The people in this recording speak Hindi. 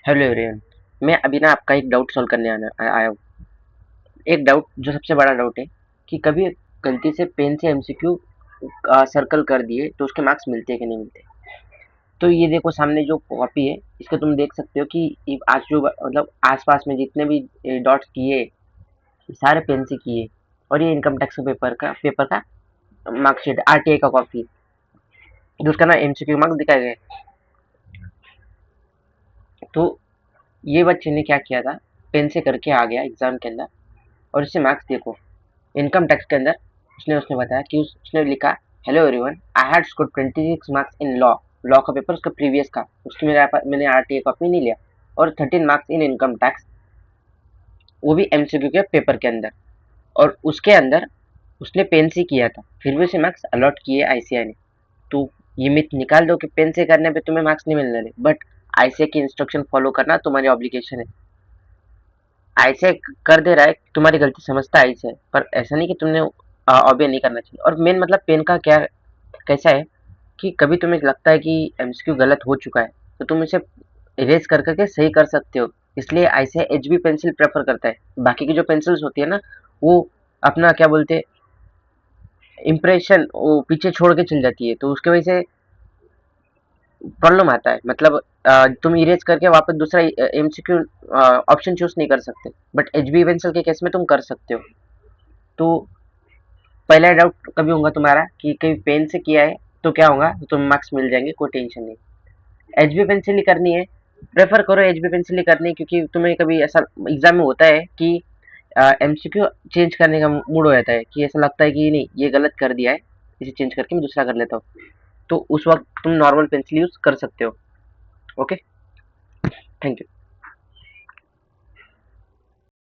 Hello everyone. मैं अभी ना आपका एक डाउट सॉल्व करने आया हूँ। एक डाउट जो सबसे बड़ा डाउट है कि कभी गलती से पेन से एमसीक्यू सर्कल कर दिए तो उसके मार्क्स मिलते हैं कि नहीं मिलते। तो ये देखो सामने जो कॉपी है, इसको तुम देख सकते हो कि आज जो मतलब आसपास में जितने भी डॉट्स किए सारे पेन से किए। और ये इनकम टैक्स पेपर का मार्कशीट आरटीआई का कॉपी, जो उसका ना एमसीक्यू मार्क्स दिखाए गए। तो ये बच्चे ने क्या किया था, पेन से करके आ गया एग्जाम के अंदर और इससे मार्क्स देखो। इनकम टैक्स के अंदर उसने उसने बताया कि उसने लिखा, hello everyone, I had score 26 marks in law. Law का पेपर उसका प्रीवियस का, उसकी मैंने आरटीए कॉपी नहीं लिया। और 13 मार्क्स इन इनकम टैक्स, वो भी एमसीक्यू के पेपर के अंदर। और उसके अंदर उसने पेन से किया था, फिर भी उसे मार्क्स अलॉट किए आईसीआई ने। तो ये मिथ निकाल दो कि पेन से करने पे तुम्हें मार्क्स नहीं मिलने रहे, बट आईसीआई की इंस्ट्रक्शन फॉलो करना तुम्हारी ऑब्लिगेशन है। आईसीआई कर दे रहा है, तुम्हारी गलती समझता है आईसीआई, पर ऐसा नहीं कि तुमने ऑबे नहीं करना चाहिए। और मेन मतलब पेन का क्या कैसा है कि कभी तुम्हें लगता है कि एमसीक्यू गलत हो चुका है, तो तुम इसे इरेज कर करके सही कर सकते हो। इसलिए आईसीआई एचबी पेंसिल प्रेफर करता है। बाकी की जो पेंसिल्स होती है ना, वो अपना क्या बोलते हैं, इम्प्रेशन वो पीछे छोड़ के चल जाती है, तो उसके वजह से प्रॉब्लम आता है। मतलब तुम इरेज करके वापस दूसरा एमसीक्यू ऑप्शन चूज नहीं कर सकते, बट एचबी पेंसिल के केस में तुम कर सकते हो। तो पहला डाउट कभी होगा तुम्हारा कि कहीं पेन से किया है तो क्या होगा, तो तुम्हें मार्क्स मिल जाएंगे, कोई टेंशन नहीं। एचबी पेंसिल ही करनी है, प्रेफर करो एचबी पेंसिल ही करनी है, क्योंकि तुम्हें कभी ऐसा एग्जाम में होता है कि एमसीक्यू चेंज करने का मूड हो जाता है, कि ऐसा लगता है कि नहीं ये गलत कर दिया है, इसे चेंज करके मैं दूसरा कर लेता हूँ। तो उस वक्त तुम नॉर्मल पेंसिल यूज कर सकते हो। Okay, thank you.